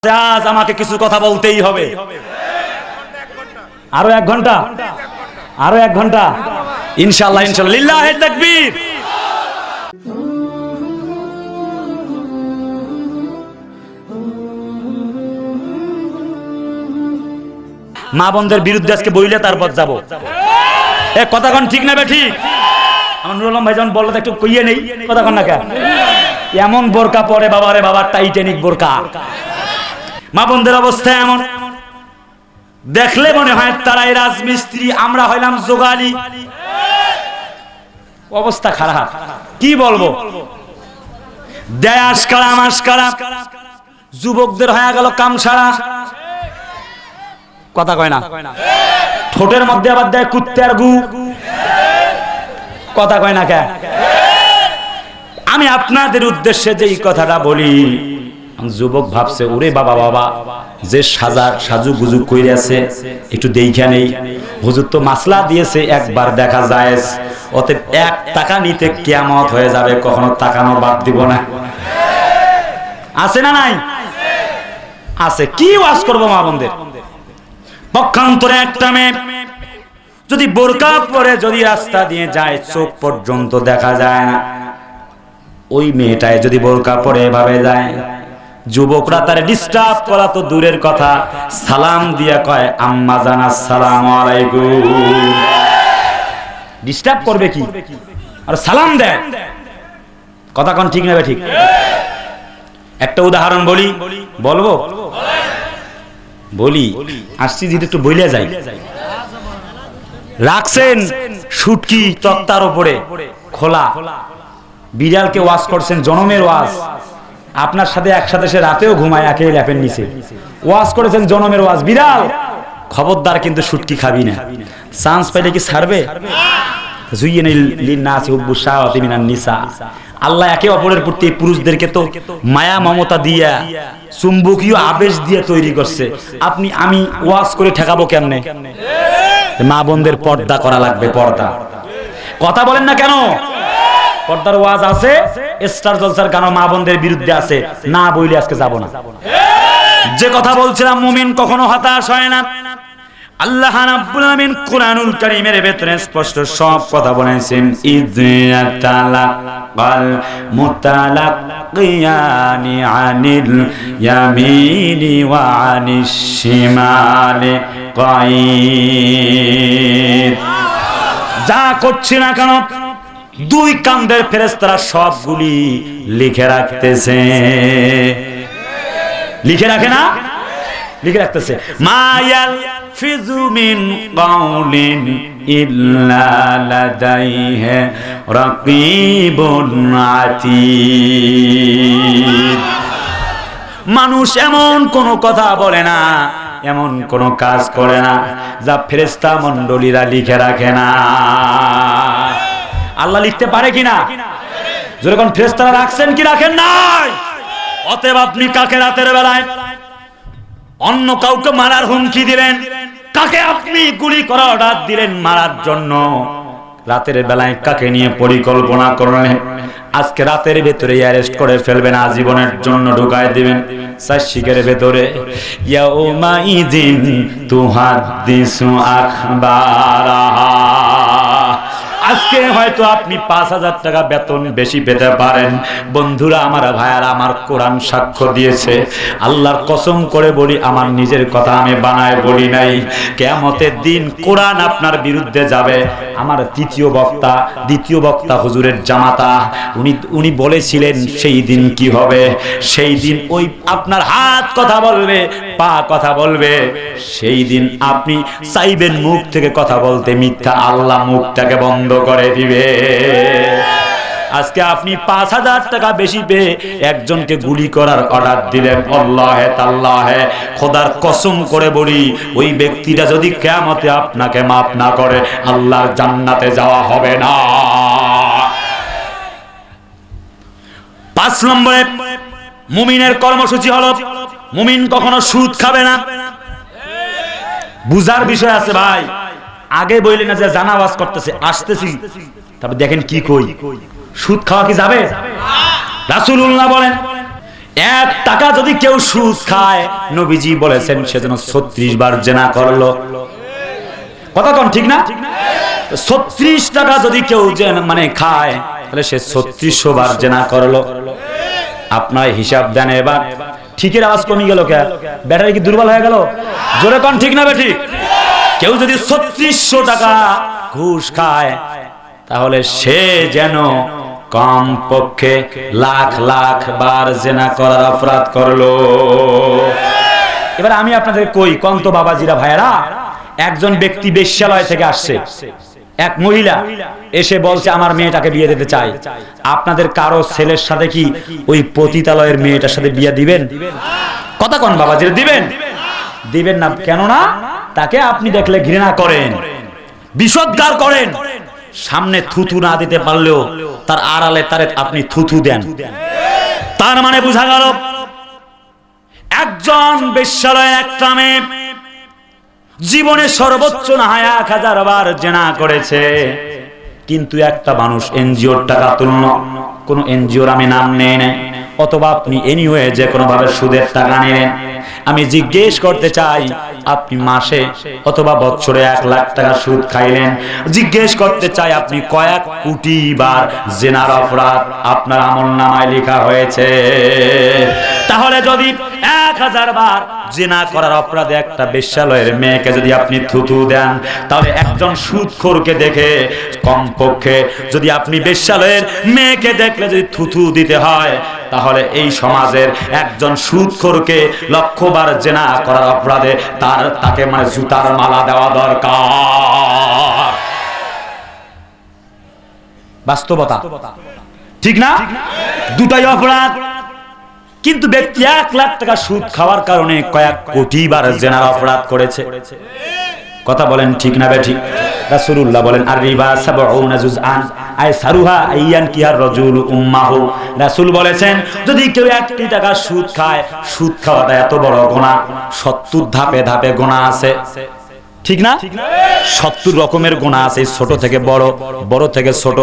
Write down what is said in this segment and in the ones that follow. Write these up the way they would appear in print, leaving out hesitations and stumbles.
আজ আমাকে কিছু কথা বলতেই হবে। আরো 1 ঘন্টা, আরো 1 ঘন্টা, ইনশাআল্লাহ ইনশাআল্লাহ। লিল্লাহি তাকবীর। মা বোনদের বিরুদ্ধে আজকে বইলে তারপর যাব। এ কথা কোন ঠিক না বে ঠিক? আমার নুরুল আলম ভাই যখন বললো একটু কইয়ে নেই, কথা কোন না কেন? এমন বোরকা পরে বাবারে বাবা, টাইটানিক বোরকা। মা বোনদের অবস্থা এমন, দেখলে মনে হয় তারাই রাজমিস্ত্রি, আমরা হইলাম জোগালি। অবস্থা খারাপ, কি বলবো? দেয় আশকারা মাসকারা, যুবকদের হয়ে গেল কামসারা। কথা কয় না, ঠোঁটের মধ্যে আবার দেয় কুত্তার গু। কথা কয় না কে? আমি আপনাদের উদ্দেশ্যে যে এই কথাটা বলি, যুবক ভাবছে ওরে বাবা বাবা, যে সাজু গুজু কইরে আছে একটু দেখা নেই। হুজুর তো মাসলা দিয়েছে একবার দেখা যায়, অতএব 1 টাকা নিতে কিয়ামত হয়ে যাবে, কখনো তাকানো বাদ দিব না। আছে না নাই? আছে। কি ওয়াজ করবো মা বোনদের? পক্ষান্তরে একটা মেয়ে যদি বোরকা পরে যদি রাস্তা দিয়ে যায়, চোখ পর্যন্ত দেখা যায় না, ওই মেয়েটায় যদি বোরকা পরে এভাবে যায়, যুবকরা তার ডিস্টার্ব করা তো দূরের কথা, সালাম দিয়া কয় আম্মা জান আসসালামু আলাইকুম। ডিস্টার্ব করবে কি? আর সালাম দেয়। কথা কোন ঠিক না ঠিক? একটা উদাহরণ বলি, বলবো? বলি, আসছি যদি একটু বইলে যাই। রাখছেন শুটকি তক্তার উপরে খোলা, বিড়ালকে ওয়াজ করছেন, জনমের ওয়াজ। আপনার সাথে একসাথে সে রাতেও ঘুমায়, একে ল্যাপের নিচে ওয়াজ করেছেন, জনমের ওয়াজ। বিড়াল, খবরদার কিন্তু শুটকি খাবি না। চান্স পাইলে কি ছাড়বে? আল্লাহ একে অপরের প্রতি পুরুষদেরকে তো মায়া মমতা দিয়া, চুম্বকীয় আবেশ দিয়ে তৈরি করছে। আপনি আমি ওয়াজ করে ঠেকাবো কেমনে? মা বোনদের পর্দা করা লাগবে, পর্দা। কথা বলেন না কেন? পর্দার ওয়াজ আছে, স্টার জলসার গান মা বোনদের বিরুদ্ধে আছে, না বইলে আজকে যাব না। যে কথা বলছিলাম, মুমিন কখনো হতাশ হয় না। আল্লাহ রাব্বুল আলামিন কুরআনুল কারীমের ভেতরে স্পষ্ট সব কথা বলেছেন। ইযতালাকাল মুতালাকিয়ানি আনিল ইয়ামিনি ওয়া আনিশ শিমালি কাঈদ। যা করছি না কেন, 2 কান্দের ফেরেশতারা সবগুলি লিখে রাখতেছে। লিখে রাখে না? লিখে রাখতেছে। মায়াল ফিযু মিন কাউলিন ইল্লা লাদাইহি রাকীবুন আতীদ। মানুষ এমন কোন কথা বলে না, এমন কোন কাজ করে না যা ফেরেশতা মণ্ডলীরা লিখে রাখে না। আল্লাহ লিখতে পারে কিনা? যখন ফেরেশতারা রাখছেন কি রাখেন নাই? অতএব আপনি কাকে রাতের বেলায় অন্য কাউকে মারার হুমকি দিলেন? কাকে আপনি গুলি করার অর্ডার দিলেন মারার জন্য? রাতের বেলায় কাকে নিয়ে পরিকল্পনা করলেন? আজকে রাতের ভেতরে অ্যারেস্ট করে ফেলবেন, আজীবনের জন্য ঢুকায় দিবেন চাষিকের ভেতরে। ইয়াউমা ইযিন তুহাদ্দিসু আখবারাহা। আজকে হয়তো আপনি 5,000 টাকা বেতন বেশি পেতে পারেন। বন্ধুরা আমার, ভাইয়ারা আমার, কোরআন সাক্ষ্য দিয়েছে। আল্লাহর কসম করে বলি, আমার নিজের কথা আমি বানায় বলি নাই। কিয়ামতের দিন কোরআন আপনার বিরুদ্ধে যাবে। আমার দ্বিতীয় বক্তা হুজুরের জামাতা, উনি বলেছিলেন সেই দিন কি হবে? সেই দিন ওই আপনার হাত কথা বলবে, পা কথা বলবে। সেই দিন আপনি চাইবেন মুখ থেকে কথা বলতে, মিথ্যা, আল্লাহ মুখটাকে বন্ধ করে দিবে। আজকে আপনি 5,000 টাকা বেশি পেয়ে একজনকে গুলি করার অর্ডার দিলেন। আল্লাহে তাল্লাহে, খোদার কসম করে বলি, ওই ব্যক্তিটা যদি কিয়ামতে আপনাকে মাফ না করে, আল্লাহর জান্নাতে যাওয়া হবে না। 5 নম্বরে মুমিনের কর্মসূচি হলো, মুমিন কখনো সুদ খাবে না। বুঝার বিষয় আছে ভাই। আগে বইলেন না যে জানাওয়াজ করতেছে, আসতেছি, তবে দেখেন কি কই, সুদ খাওয়া কি যাবে? রাসূলুল্লাহ বলেন 1 টাকা যদি কেউ সুদ খায়, নবীজি বলেছেন সে যেন 36 বার জিনা করলো। কথা কোন ঠিক না? 36 টাকা যদি কেউ মানে খায়, তাহলে সে 3600 বার জিনা করলো। আপনার হিসাব দেন এবার। ঠিকের আওয়াজ কমে গেল কে? ব্যাটারি কি দুর্বল হয়ে গেল? জোরে কোন ঠিক না বেঠিক? কেউ যদি 3600 টাকা ঘুষ খায়, তাহলে সে যেন কম পক্ষে লাখ লাখ বার জিনা করার অপরাধ করলো। এবার আমি আপনাদের কই, কন্ত বাবাজিরা ভাইয়েরা, একজন ব্যক্তি বেশ্যালয় থেকে আসছে, এক মহিলা এসে বলছে আমার মেয়েটাকে বিয়ে দিতে চাই। আপনাদের কারো ছেলের সাথে কি ওই পতিতালয়ের মেয়েটার সাথে বিয়ে দিবেন? কথা কোন বাবাজিরা, দিবেন? দিবেন না। কেন না? তাকে আপনি দেখলে ঘৃণা করেন, বিষোদ্গার করেন, সামনে থুথু না দিতে পারলেও তার আড়ালে তারে আপনি থুথু দেন। তার মানে বোঝা গেল একজন বেশ্যালয়ের একটা মেয়ে জীবনে সর্বোচ্চ না হয় 1000 বার জিনা করেছে, কিন্তু একটা মানুষ এনজিওর টাকা তুলল, কোন এনজিওর আমি নাম নেই না, অথবা আপনি এনিওয়ে যে কোনো ভাবে সুদের টাকা নিলেন। আমি জিজ্ঞেস করতে চাই, আপনি মাসে অথবা বছরে 1 লাখ টাকা সুদ খাইলেন, জিজ্ঞেস করতে চাই আপনি কয়েক কোটি বার জিনার অপরাধ আপনার আমলনামায় লেখা হয়েছে? তাহলে যদি 1000 বার জিনা করার অপরাধে একটা বেশ্যালয়ের মেয়েকে যদি আপনি থুথু দেন, তাহলে একজন সুদখোরকে দেখে কমপক্ষে যদি আপনি বেশ্যালয়ের মেয়েকে দেখলে যদি থুথু দিতে হয়, তাহলে এই সমাজের একজন সুদখোরকে 1,00,000 বার জিনা করার অপরাধে তাকে মানে জুতার মালা দেওয়া দরকার। বাস্তবতা ঠিক না? দুটাই অপরাধ। কিন্তু ব্যক্তি 1 লাখ টাকা সুদ খাওয়ার কারণে কয়েক কোটি বার জিনার অপরাধ করেছে। কথা বলেন ঠিক না বেঠিক? রাসূলুল্লাহ বলেন আর রিবা 70 জুজআন আই সারুহা আইয়ান কিয়ার রাজুল উম্মাহু। রাসূল বলেছেন যদি কেউ 1 টাকা সুদ খায়, সুদ খাওয়াটা এত বড় গুনাহ, 70 ধাপে ধাপে গুনাহ আছে, ঠিক না? 70 রকমের গুনাহ আছে, ছোট থেকে বড়, বড় থেকে ছোট,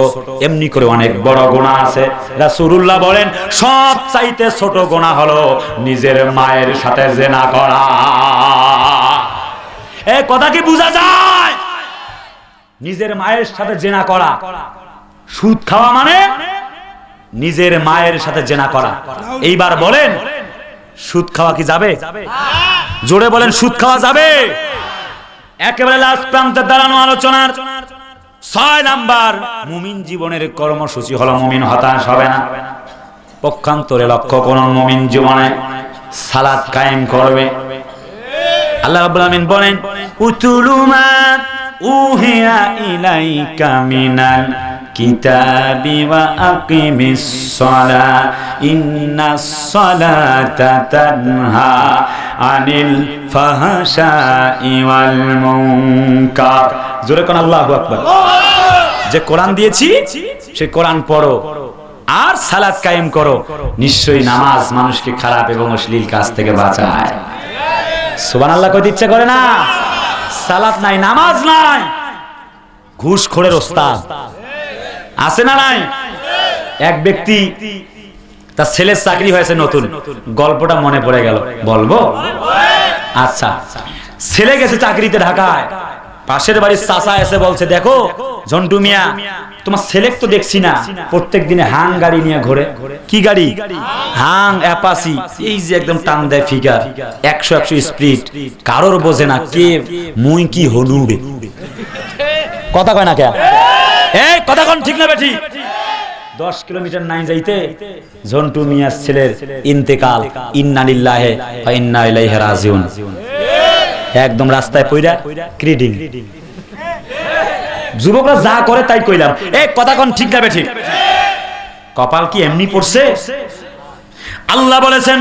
এমনি করে অনেক বড় গুনাহ আছে। রাসূলুল্লাহ বলেন সবচাইতে ছোট গুনাহ হলো নিজের মায়ের সাথে জিনা করা। এই কথা কি বোঝা যায়? নিজের মায়ের সাথে জিনা করা, সুদ খাওয়া মানে নিজের মায়ের সাথে জিনা করা। এইবার বলেন সুদ খাওয়া কি যাবে? জোরে বলেন সুদ খাওয়া যাবে? একেবারে লাস্ট প্রান্তে দাঁড়ানো আলোচনার 6 নাম্বার মুমিন জীবনের কর্মসূচি হলো মুমিন হতাশ হবে না। পক্ষান্তরে লক্ষ্য করুন, মুমিন জীবনে সালাত কায়েম করবে। আল্লাহ রাব্বুল আমিন বলেন উতুলু মা উহিয়া ইলাইকা মিনাল কিতাবি ওয়া আকিমিস সালাহ ইন্নাস সালাতা তানহা আনিল ফাহশাই ওয়াল মুনকার। জোরে কোন আল্লাহু আকবার। যে কোরআন দিয়েছি সে কোরআন পড়ো আর সালাত কায়েম করো, নিশ্চয়ই নামাজ মানুষকে খারাপ এবং অশ্লীল কাজ থেকে বাঁচায়। সুবহানাল্লাহ কইতে ইচ্ছে করে না? সালাত নাই, নামাজ নাই, ঘুষখোরের ওস্তাদ আছে না নাই? এক ব্যক্তি তার ছেলের চাকরি হয়েছে নতুন, গল্পটা মনে পড়ে গেল, বলবো? আচ্ছা, ছেলে গেছে চাকরিতে ঢাকায়, পাশের বাড়ির চাচা এসে বলছে দেখো ঝন্টু মিয়া, তোমার ছেলে তো দেখছি না প্রত্যেক দিনে হাং গাড়ি নিয়ে ঘোরে। কি গাড়ি? হাং অ্যাপাসি, এই যে একদম টান দেয় ফিগার, 100 স্পিড, কারোর বোঝে না কে মুই কি হলুবে। কথা কয় না কে? এই কথা কোন ঠিক না বেঠি? 10 কিলোমিটার নাই যাইতে ঝন্টু মিয়ার ছেলের ইন্তেকাল, ইন্না লিল্লাহি ওয়া ইন্না ইলাইহি রাজিউন। একদম রাস্তায় পইরা ক্রিডিং। যুবকরা যা করে তাই কইলাম, এই কথা কোন ঠিক না বেঠি? কপাল কি এমনি পড়ছে? আল্লাহ বলেছেন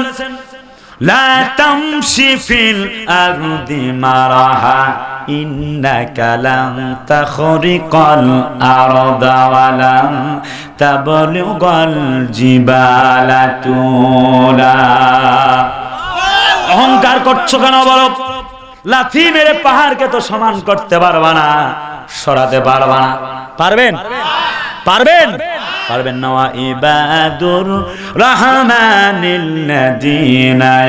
লা তামশি ফিল আরদি মারাহা ইন্নাকা লান তাখরিকাল আরদা ওয়া লান তাবলুগাল জিবালা তুলা। অহংকার করছো কেন বলো? লাথি মেরে পাহাড়কে তো সমান করতে পারবা না, সরাতে পারবা না। পারবেন? পারবেন? পারবেন না। ওয়া ইবাদুর রহমানিল্লাযীনা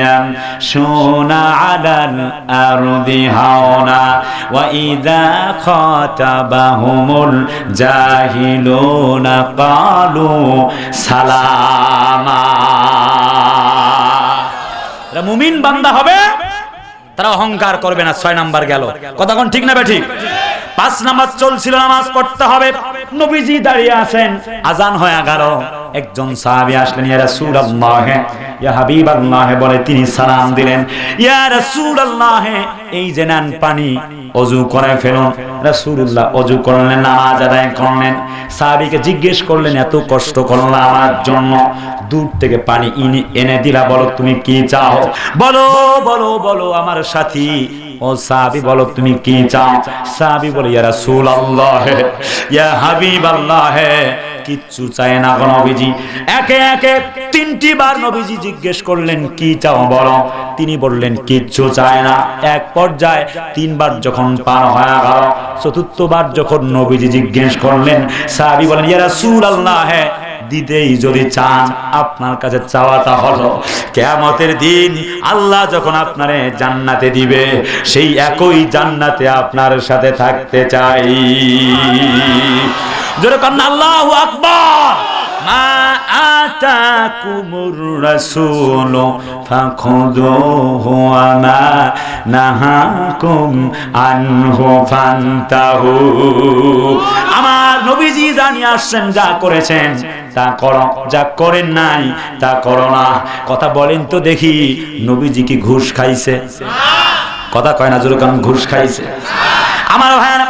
ইয়ামশুনা আলাল আরদি হাওনা ওয়া ইযা খাতাবাহুমুল জাহিলুনা ক্বালু সালামা। এরা মুমিন বান্দা হবে, তারা অহংকার করবে না। 6 নাম্বার গেল, কথা কোন ঠিক না বেঠিক? 5 নাম্বার চলছিল, নামাজ পড়তে হবে। নবীজি দাঁড়িয়ে আছেন, আজান হয় 11। একজন সাহাবী আসলেন, ইয়া রাসূলুল্লাহ, ইয়া হাবিবাল্লাহ বলে তিনি সালাম দিলেন, ইয়া রাসূলুল্লাহ এই যে নেন পানি, ওযু করে ফেলুন। রাসূলুল্লাহ ওযু করলেন, নামাজ আদায় করলেন। সাহাবীকে জিজ্ঞেস করলেন, এত কষ্ট করলা আমার জন্য, দূর থেকে পানি এনে দিলা, বলো তুমি কি চাও? বলো বলো বলো আমার সাথী। ও সাহাবী বলো তুমি কি চাও? সাহাবী বলে, ইয়া রাসূলুল্লাহ, ইয়া হাবিবাল্লাহ, কিচ্ছু চায় না গো নবীজি। একে একে 3টি বার নবীজি জিজ্ঞেস করলেন, কি চাও বলো? তিনি বললেন কিচ্ছু চায় না। এক পর্যায়ে 3 বার যখন পার হয়ে গেল, 4র্থ বার যখন নবীজি জিজ্ঞেস করলেন, সাহাবী বলেন, ইয়া রাসূলুল্লাহ, দিতেই যদি চান, আপনার কাছে চাওয়াটা হলো কিয়ামতের দিন আল্লাহ যখন আপনারে জান্নাতে দিবে, সেই একই জান্নাতে আপনার সাথে থাকতে চাই। জোরে কান্না আল্লাহু আকবার। মা আতাকুমুর রাসূলু ফাখুযুহু ওয়া মা নাহাকুম আনহু ফান্তাহু। আমার নবীজি জানিয়ে আসছেন, যা করেছেন তা করো, যা করেন নাই তা করো না। কথা বলেন তো দেখি, নবীজি কি ঘুষ খাইছে? কথা কয় না, জোরে কান, ঘুষ খাইছে? আমার ভাইরা,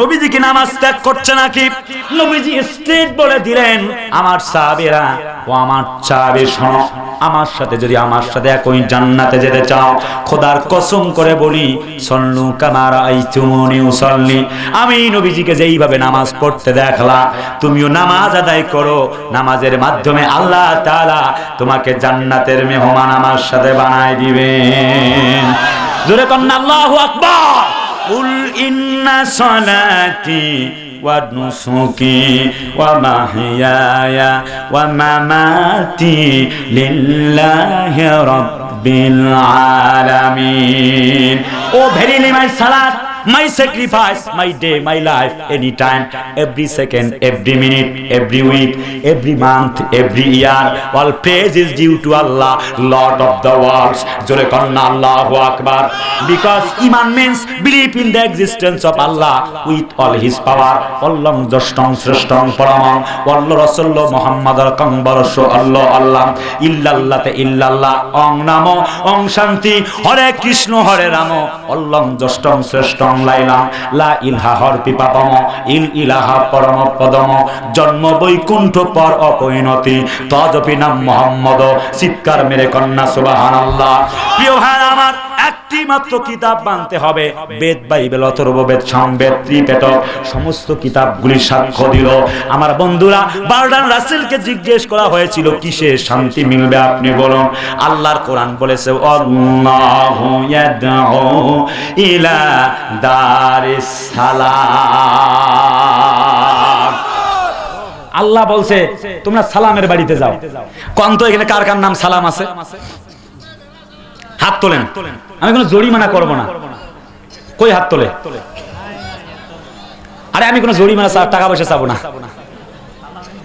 নবীজি কি নামাজ ত্যাগ করছে নাকি? নবীজি স্ট্রেট বলে দিলেন, আমার সাহাবীরা ও আমার সাহাবী শোনো, আমার সাথে যদি আমার সাথে একই জান্নাতে যেতে চাও, খোদার কসম করে বলি, সল্লু কামা রাআইতুমুনি উসাল্লি, আমি নবীজিকে যেইভাবে নামাজ পড়তে দেখলাম, তুমিও নামাজ আদায় করো। নামাজের মাধ্যমে আল্লাহ তাআলা তোমাকে জান্নাতের মেহমান আমার সাথে বানায় দিবেন। জোরে কন্না আল্লাহু আকবার। কুল ইন্না সালাতি ওয়া নুসুকি ওয়া মাহইয়ায়া ওয়া মামাতি লিল্লাহি রাব্বিল আলামিন। ও ভেরিলি মাই সালাত, my sacrifice, my day, my life, anytime, every second, every minute, every week, every month, every year, all praise is due to Allah, Lord of the worlds. Jore konna Allahu Akbar. Because iman means belief in the existence of Allah with all his power. Allam jastong shrestong paramam, wallo rasulullah Muhammadar kangbarasho Allah Allah, illallah te illallah, ong namo, ong shanti, hare Krishna hare Ramo, allam jastong shrestong লাইলাম, লা ইলাহা হরপি পাপম, ইল ইলাহা পরম পদম, জন্ম বৈকুণ্ঠ পর অপরিণতি, তজপি নাম মুহাম্মদ, চিৎকার মেরে কন্যা সুবহানাল্লাহ। প্রিয় ভাই আমার, একটি মাত্র কিতাব মানতে হবে, বেদ, বাইবেল, অথর্ববেদ, সামবেদ, ত্রিপিটক, সমস্ত কিতাবগুলি সাক্ষ্য দিল। আমার বন্ধুরা, বারডান রাসেলকে জিজ্ঞেস করা হয়েছিল, কিসে শান্তি মিলবে আপনি বলুন? আল্লাহর কোরআন বলেছে, আল্লাহু ইয়াদউ ইলা দারিস সালাম। আল্লাহ বলছে তোমরা সালামের বাড়িতে যাও। কোন তো এখানে কার কার নাম সালাম আছে? হাত তোলেন, আমি কোনো জরিমানা করব না। কই হাত তোলে? আরে আমি কোনো জরিমানা টাকা পয়সা চাবো না।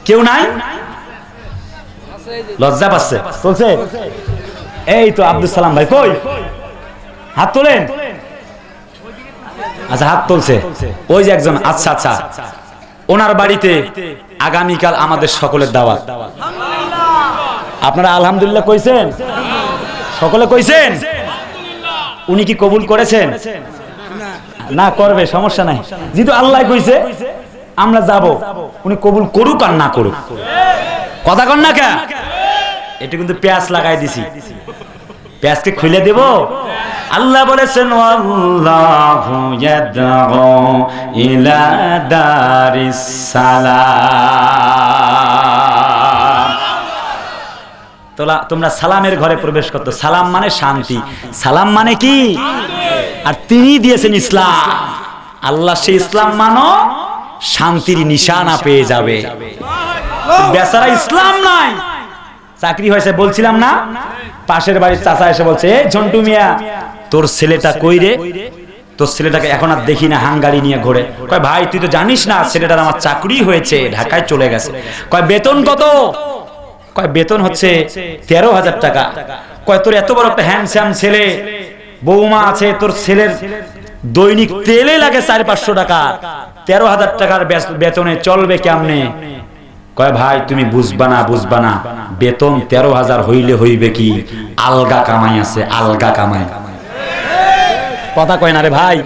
কেউ নাই? লজ্জা পাচ্ছে? চলছে? এই তো আব্দুল সালাম ভাই, কই হাত তোলেন? আচ্ছা, হাত তুলছে ওই যে একজন। আচ্ছা আচ্ছা, ওনার বাড়িতে আগামীকাল আমাদের সকলের দাওয়াত। আপনারা আলহামদুলিল্লাহ কইছেন? সকলে কইছেন? উনি কি কবুল করেছেন? না, করবে, সমস্যা নাই। যেহেতু আল্লাহ কইছে আমরা যাব, উনি কবুল করুক আর না করুক। কথা কন না কে? এটা কিন্তু পেঁয়াজ লাগাই দিছি, পেঁয়াজকে খুলে দেব। আল্লাহ বলেছেন, আল্লাহু ইয়াদউ ইলা দারিস সালাম। তোমরা সালামের ঘরে প্রবেশ করতে। সালাম মানে শান্তি, সালাম মানে কি? আর তিনি দিয়েছেন ইসলাম। আল্লাহ সেই ইসলাম মানো, শান্তির নিশানা পেয়ে যাবে। বেচারা ইসলাম নাই, চাকরি হয়েছে বলছিলাম না। পাশের বাড়ির চাচা এসে বলছে, এই ঝন্টু মিয়া, তোর ছেলেটা কই রে? তোর ছেলেটাকে এখন আর দেখি না, হাঙ্গারি নিয়ে ঘোরে। কয় ভাই তুই তো জানিস না, ছেলেটার আমার চাকরি হয়েছে, ঢাকায় চলে গেছে। কয় বেতন কত? কয় বেতন হচ্ছে 13,000 টাকা। কয় তোর এত বড় একটা হ্যান্ডসাম ছেলে, বৌমা আছে, তোর ছেলের দৈনিক তেলে লাগে 400-500 টাকা, 13,000 টাকার বেতনে চলবে কেমনে? কয় ভাই তুমি বুঝবা না, বেতন 13,000 হইলে হইবে কি, আলগা কামাই আছে, আলগা কামাই। কথা কয় না রে ভাই,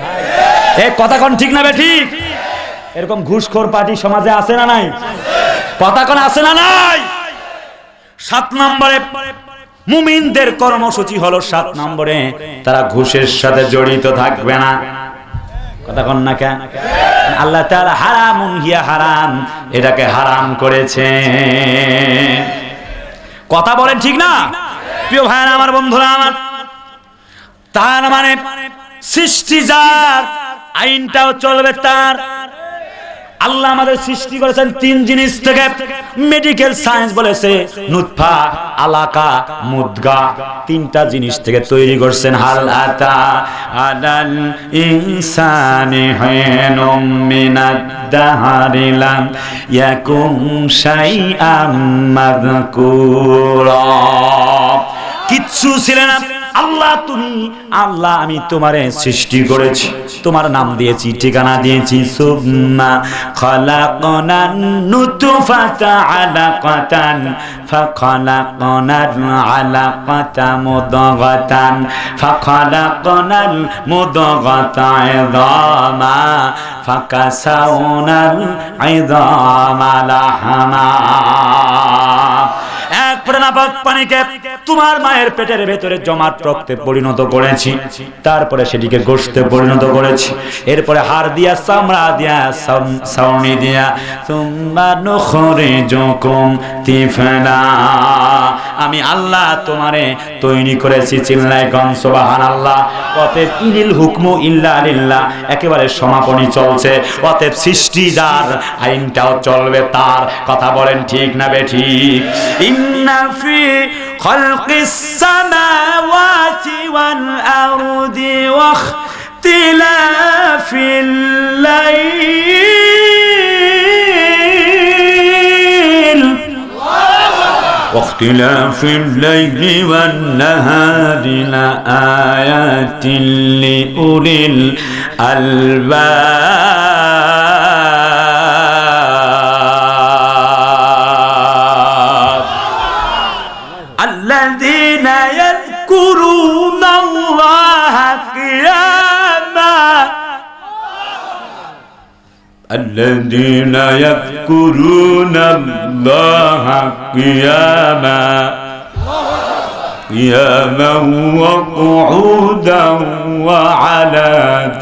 এ কথা কোন ঠিক না বে ঠিক? এরকম ঘুষখোর পার্টি সমাজে আছে না নাই? কথা কোন আছে না নাই? 7 নম্বরে মুমিনদের কর্মসূচি হলো, 7 নম্বরে তারা ঘুষের সাথে জড়িত থাকবে না। কথা কোন না কেন? আল্লাহ তাআলা হারামুন হিয়া হারাম, এটাকে হারাম করেছে। কথা বলেন ঠিক না? প্রিয় ভাইরা আমার, বন্ধুরা আমার, তার মানে সৃষ্টি যার, আইনটাও চলবে তার। আল্লাহ আমাদের সৃষ্টি করেছেন 3 জিনিস থেকে। মেডিকেল সায়েন্স বলেছে নুতফা, আলাকা, মুদগা, 3টা জিনিস থেকে তৈরি করছেন। হাল আতা আলাল ইনসানি হিনুম মিনাদ দাহরি লাম ইয়াকুম শাইআম মাযকুরা। কিচ্ছু ছিল না, আল্লাহ তুমি, আল্লাহ আমি তোমারে সৃষ্টি করেছি, তোমার নাম দিয়েছি, ঠিকানা দিয়েছি। সুম্মা খালাকনান নুতফাতা আলাকাতান ফাখালাকনাল আলাকাতা মুদগাতান ফাখালাকনাল মুদগাতা ইযামা ফাকাসাউনাল ইযামা লাহমা। এক প্রাণাপাক পানিকে তোমার মায়ের পেটের ভেতরে জমাট রক্তে পরিণত করেছি, তারপরে সেটিকে গোশতে পরিণত করেছি, এরপরে হাড় দিয়া, চামড়া দিয়া, ছাউনি দিয়া, সুম্মা নুখরিজুকুম তিফলা। আমি আল্লাহ তোমারে তৈরি করেছি। চিল্লায় কোন সুবহানাল্লাহ। অতএব ইনিল হুকমু ইল্লা লিল্লাহ, একেবারে সমাপনী চলছে। অতএব সৃষ্টি যার, আইনটাও চলবে তার। কথা বলেন ঠিক না বেঠিক? ইন্না ফি খালকিস সামাওয়াতি ওয়াল আরদি ওয়া ইখতিলাফিল লাইল واختلاف الليل والنهار لآيات لأولي الألباب الذين يذكرون الله قياما الذين يذكرون الله قياما وقعودا وعلى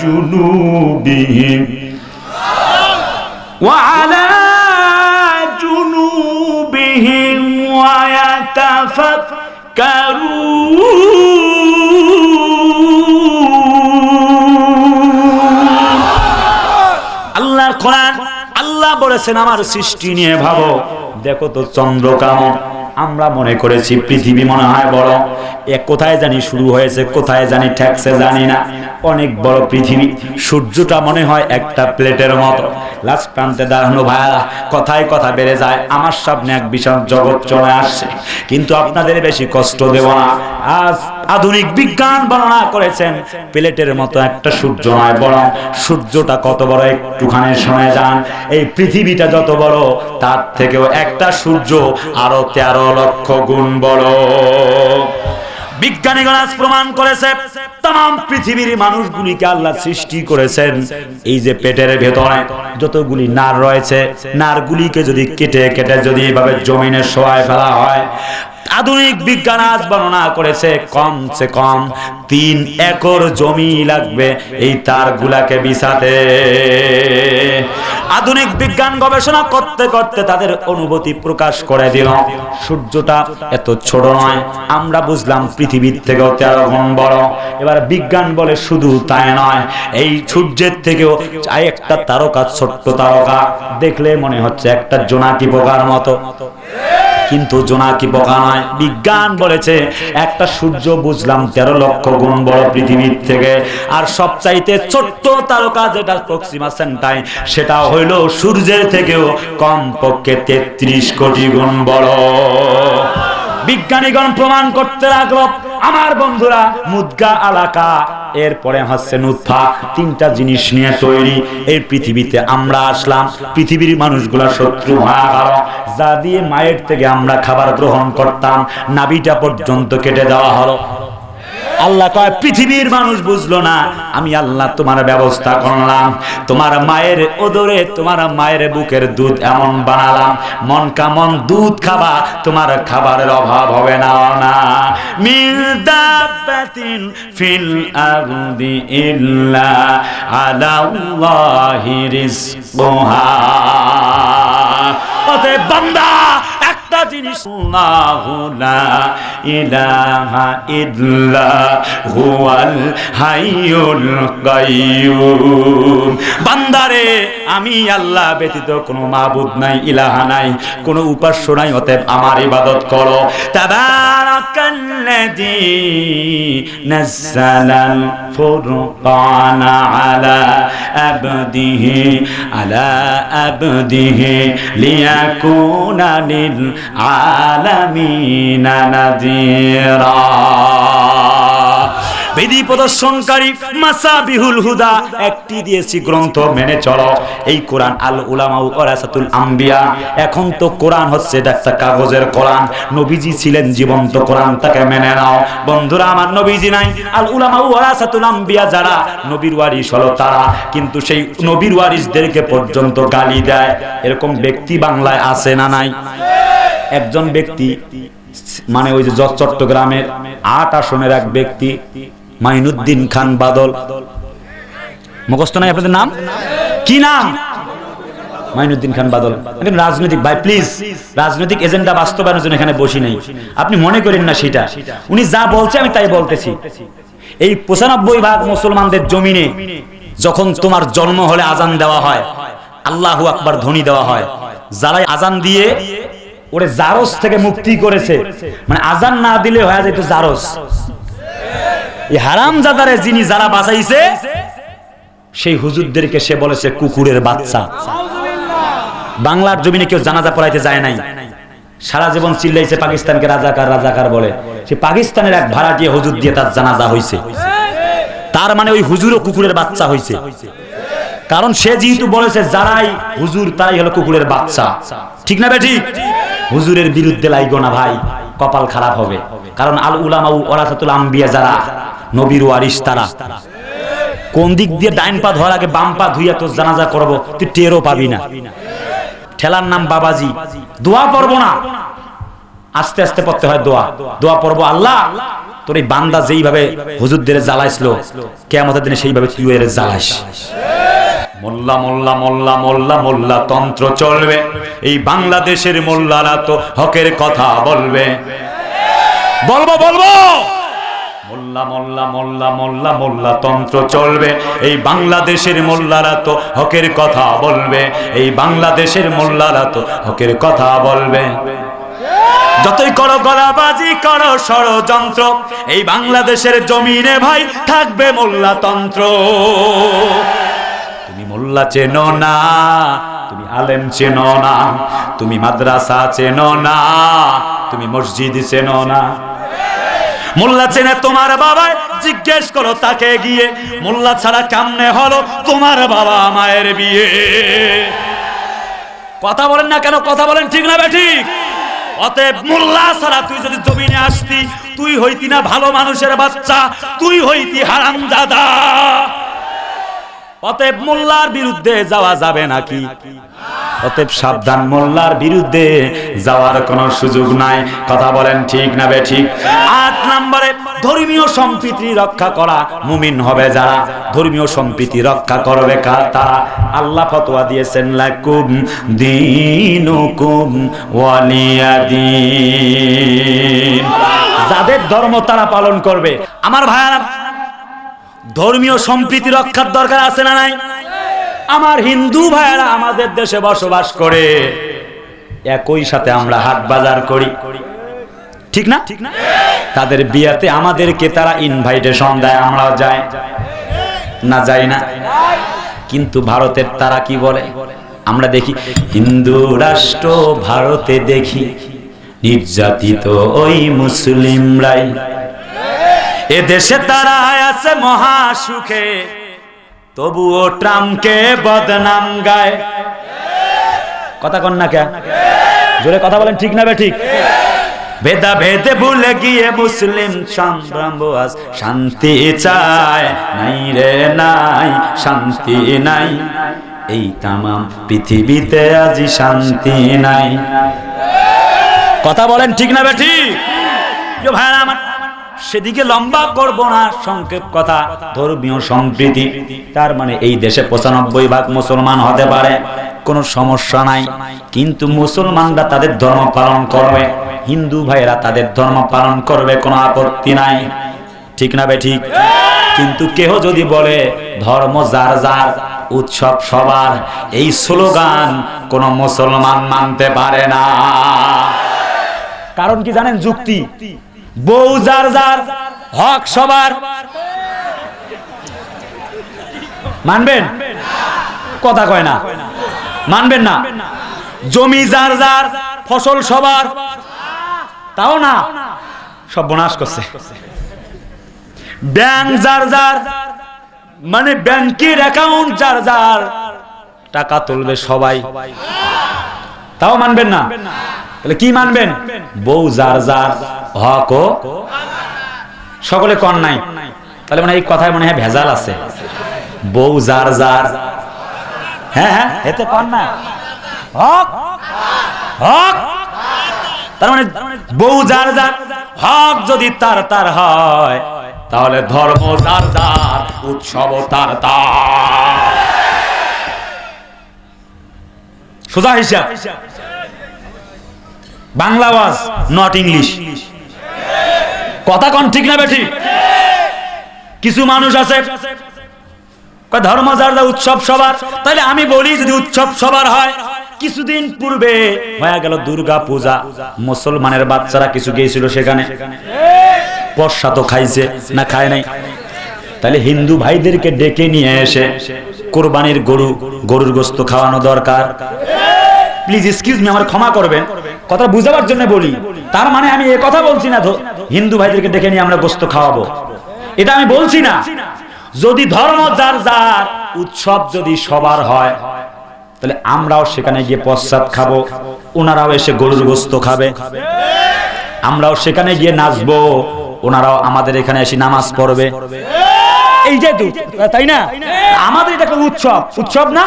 جنوبهم ويتفكرون। আল্লাহর কোরআন, আল্লাহ বলেছেন আমার সৃষ্টি নিয়ে ভাবো। দেখো তো চন্দ্র কেমন, আমরা মনে করেছি পৃথিবী মনে হয় বড়, কোথায় জানি শুরু হয়েছে, কোথায় জানি ঠেকছে জানি না। অনেক বড় পৃথিবী, সূর্যটা মনে হয় একটা প্লেটের মতো। লাস্ট প্রান্তে দাঁড়ানো ভাইরা, কথায় কথা বেড়ে যায়। আমার সামনে এক বিশাল জগৎ চলে আসছে, কিন্তু আপনাদের বেশি কষ্ট দেব না। আজ আধুনিক বিজ্ঞান বর্ণনা করেছেন প্লেটের মতো একটা সূর্য নয়, বরং সূর্যটা কত বড় একটুখানি শুনে যান। এই পৃথিবীটা যত বড়, তার থেকেও একটা সূর্য আরো 13 লক্ষ গুণ বড়। বিজ্ঞানীগণ আজ প্রমাণ করেছে তাম পৃথিবীর মানুষগুলিকে আল্লাহ সৃষ্টি করেছেন এই যে পেটের ভেতরে যতগুলি নার রয়েছে, নারগুলিকে যদি কেটে কেটে যদি এভাবে জমিনে শোয়ায় ফেলা হয়, আধুনিক বিজ্ঞান আজ বর্ণনা করেছে কমসে কম 3 একর জমি লাগবে এই তারগুলাকে বিছাতে। আধুনিক বিজ্ঞান গবেষণা করতে করতে তাদের অনুভূতি প্রকাশ করে দিল, সূর্যটা এত ছোট নয়, আমরা বুঝলাম পৃথিবীর থেকেও 13 গুণ বড়। এবার বিজ্ঞান বলে শুধু তাই নয়, এই সূর্যের থেকেও একটা তারকা, ছোট্ট তারকা, দেখলে মনে হচ্ছে একটা জোনাকি পোকার মতো, কিন্তু জোনাকি পোকা নয়। বিজ্ঞান বলেছে একটা সূর্য বুঝলাম 13 লক্ষ গুণ বড় পৃথিবীর থেকে, আর সবচাইতে ছোট্ট তারকা যেটা প্রক্সিমা সেন্টাই, সেটা হইল সূর্যের থেকেও কমপক্ষে 33 কোটি গুণ বড়। বিজ্ঞানীগণ প্রমাণ করতে লাগলো আমার বন্ধুরা, মুদগা আলাকা, এরপরে হচ্ছে নুতফা, 3টা জিনিস নিয়ে তৈরি এই পৃথিবীতে আমরা আসলাম। পৃথিবীর মানুষগুলা শত্রু হয়ে গেল, যা দিয়ে মায়ের থেকে আমরা খাবার গ্রহণ করতাম নাভিটা পর্যন্ত কেটে দেওয়া হলো। আল্লাহ কয় পৃথিবীর মানুষ বুঝলো না, আমি আল্লাহ তোমার ব্যবস্থা করলাম, তোমার মায়ের ওদরে, তোমার মায়ের বুকের দুধ এমন বানালাম, মন কামন দুধ খাবা, তোমার খাবারের অভাব হবে না। না মিন দাব্বাতিন ফিল আরদি ইল্লা আলাল্লাহি রিজকুহা। অতএব বান্দা একটা জিনিস, আল্লাহু লা ইলাহা ইল্লা হুয়াল হাইয়ুল কাইয়্যুম। বান্দারে আমি আল্লাহ ব্যতীত কোনো মাবুদ নাই, ইলাহা নাই, কোনো উপাস্য নাই, অতএব আমার ইবাদত করো। তাবারাকাল্লাযী নাযালাল ফুরকানা আলা আবদিহি লিয়াকুনা লিল আলামিনা নাযীরা। বিধি প্রদর্শনকারী মাসাবিহুল হুদা একটি দিয়েছি গ্রন্থ, মেনে চলো। এই কোরআন আল উলামা ওয়ারাসাতুল আম্বিয়া। এখন তো কোরআন হচ্ছে একটা কাগজের কোরআন, নবীজি ছিলেন জীবন্ত কোরআন, তাকে মেনে নাও। বন্ধুরা আমার, নবীজি নাই, আল উলামা ওয়ারাসাতুল আম্বিয়া, যারা নবীর ওয়ারিস হলো তারা, কিন্তু সেই নবীর ওয়ারিসদেরকে পর্যন্ত গালি দেয়। এরকম ব্যক্তি বাংলায় আছে না নাই? একজন ব্যক্তি, মানে ওই যে চট্টগ্রামের 8 আসনের এক ব্যক্তি, মাইনুদ্দিন খান বাদল, মুখস্থ নাই আপনাদের নাম? কি নাম? মাইনুদ্দিন খান বাদল। একজন রাজনৈতিক ভাই, প্লিজ, রাজনৈতিক এজেন্ডা বাস্তবায়নের জন্য এখানে বসি নাই, আপনি মনে করেন না সেটা। উনি যা বলছে আমি তাই বলতেছি। এই 95% মুসলমানদের জমিনে যখন তোমার জন্ম হলে আজান দেওয়া হয়, আল্লাহু আকবার ধ্বনি দেওয়া হয়, যারা আজান দিয়ে ওরে জারস থেকে মুক্তি করেছে, মানে আজান না দিলে হয়ে যেত জারস। এই হারামজাদারে যিনি যারা বাঁচাইছে, সেই হুজুরদেরকে সে বলেছে কুকুরের বাচ্চা। বাংলার জমিনে কেউ জানাজা পড়াইতে যায় নাই, সারা জীবন চিল্লাইছে পাকিস্তানকে রাজাকার রাজাকার বলে। সে পাকিস্তানের এক ভাড়াটিয়া হুজুর দিয়ে তার জানাজা হয়েছে। তার মানে ওই হুজুরও কুকুরের বাচ্চা হয়েছে, কারণ সে যেহেতু বলেছে যারাই হুজুর তারাই হলো কুকুরের বাচ্চা। ঠিক না বেঠিক? হুজুরের বিরুদ্ধে লাইগো না ভাই, কপাল খারাপ হবে। কারণ আল উলামা ওয়ারাসাতুল আম্বিয়া, যারা নবীর ওয়ারিস, তারা কোন দিক দিয়ে ডাইন পা ধোয়ার আগে বাম পা ধুইয়া তোর জানাজা করবো, তুই টেরও পাবি না। ঠেলার নাম বাবাজি। দোয়া পড়বো না, আস্তে আস্তে পড়তে হয় দোয়া। দোয়া পড়বো, আল্লাহ তোর এই বান্দা যেইভাবে হুজুরদের জ্বালাইছিল, কিয়ামতের দিনে সেইভাবে তুই এর জ্বালাইস। মোল্লা মোল্লা মোল্লা মোল্লা মোল্লা তন্ত্র চলবে, এই বাংলাদেশের মোল্লারা তো হকের কথা বলবে। বলবো বলবো, মোল্লা মোল্লা মোল্লা মোল্লা মোল্লা তন্ত্র চলবে, এই বাংলাদেশের মোল্লারা তো হকের কথা বলবে, এই বাংলাদেশের মোল্লারা তো হকের কথা বলবে। যতই করো গলাবাজি, করো ষড়যন্ত্র, এই বাংলাদেশের জমিনে ভাই থাকবে মোল্লা তন্ত্র। তুমি মোল্লা চেনো না, তুমি আলেম চেনো না, তুমি মাদ্রাসা চেনো না, তুমি মসজিদ চেনো না। মোল্লা চেনে তোমার বাবায়, জিজ্ঞেস করো তাকে গিয়ে, মোল্লা ছাড়া কেমনে হলো তোমার বাবা মায়ের বিয়ে? কথা বলেন না কেন? কথা বলেন, ঠিক না বেঠিক? অতএব মোল্লা ছাড়া তুই যদি জমিনে আসতি, তুই হইতি না ভালো মানুষের বাচ্চা, তুই হইতি হারামজাদা। অতএব মোল্লার বিরুদ্ধে যাওয়া যাবে নাকি? অতএব সাবধান, মোল্লার বিরুদ্ধে যাওয়ার কোনো সুযোগ নাই। কথা বলেন ঠিক না বেঠিক? ৮ নম্বরে ধর্মীয় সম্প্রীতি রক্ষা করা। মুমিন হবে যারা, ধর্মীয় সম্প্রীতি রক্ষা করবে তারা। আল্লাহ ফতোয়া দিয়েছেন লাকুম দীনুকুম ওয়ালিয়াদিন। যাদের ধর্ম তারা পালন করবে। আমার ভাইরা, ধর্মীয় সম্প্রীতি রক্ষার দরকার আছে না নাই? আমার হিন্দু ভাইরা আমাদের দেশে বসবাস করে, একই সাথে আমরা হাট বাজার করি, ঠিক না? তাদের বিয়াতে আমাদেরকে তারা ইনভাইটেশন দেয়, আমরাও যাই না? যাই না? কিন্তু ভারতের তারা কি বলে? আমরা দেখি হিন্দু রাষ্ট্র ভারতে দেখি নির্যাতিত ওই মুসলিমরাই, এ দেশে তারা আছে মহা সুখে, তবুও ট্রাম্পকে বদনাম গায়। কথা কন না কে? জোরে কথা বলেন ঠিক না বেঠিক? ভেদা ভেদে ভুলে গিয়ে মুসলিম সম্ভ্রম আজ শান্তি চায়, নাই রে নাই শান্তি নাই, এই তামাম পৃথিবীতে আজি শান্তি নাই। কথা বলেন ঠিক না বেঠিক? ভাইরা আমার, সেদিকে লম্বা করব না, সংক্ষেপ কথা। ধর্মীয় সম্প্রীতি, তার মানে এই দেশে ৯৫% মুসলমান হতে পারে, কোনো সমস্যা নাই, কিন্তু মুসলমানরা তাদের ধর্ম পালন করবে, হিন্দু ভাইরা তাদের ধর্ম পালন করবে, কোনো আপত্তি নাই, ঠিক না বেঠিক? কিন্তু কেহ যদি বলে ধর্ম যার যার, উৎসব সবার, এই স্লোগান কোন মুসলমান মানতে পারে না। কারণ কি জানেন? যুক্তি। বউ যার যার, হক সবার, মানবেন? কথা কয় না, মানবেন না। জমি যার যার, ফসল সবার, তাও না, সর্বনাশ করছে। ব্যাংক যার যার, মানে ব্যাংকের অ্যাকাউন্ট যার যার, টাকা তুলবে সবাই, তাও মানবেন না। তাহলে কি মানবেন? বউ যার যার, হক ও সকলে কন নাই। তাহলে মানে এই কথায় মনে হয় ভেজাল আছে। বউ যার যার, হ্যাঁ হ্যাঁ, এতে কন না, হক হক, তার মানে বউ যার যার, হক যদি তার তার হয়, তাহলে ধর্ম যার যার, উৎসব তার তার। সোজা হিসাব। বাংলা ওয়াজ, নট ইংলিশ। কথা কোন ঠিক না বেঠিক? কিছু মানুষ আছে ধর্ম যার যার, উৎসব সবার। তাহলে আমি বলি, যদি উৎসব সবার হয়, কিছুদিন পূর্বে হয়ে গেল দুর্গা পূজা, মুসলমানের বাচ্চারা কিছু গিয়েছিল সেখানে, প্রসাদ তো খাইছে না খায় নাই? তাহলে হিন্দু ভাইদেরকে ডেকে নিয়ে এসে কোরবানির গরুর গোশত খাওয়ানো দরকার। প্লিজ এক্সকিউজ মি, আমার ক্ষমা করবেন, কথা বুঝাবার জন্য বলি। তার মানে আমি এই কথা বলছি না হিন্দু ভাইদেরকে ডেকে নিয়ে আমরা গোশত খাওয়াবো, এটা আমি বলছি না। যদি ধর্ম যার যার, উৎসব যদি সবার হয়, তাহলে আমরাও সেখানে গিয়ে প্রসাদ খাবো, ওনারাও এসে গরুর গোশত খাবে। আমরাও সেখানে গিয়ে নাচবো, ওনারাও আমাদের এখানে এসে নামাজ পড়বে। এই যে তাই না? আমাদের এটা একটা উৎসব, উৎসব না?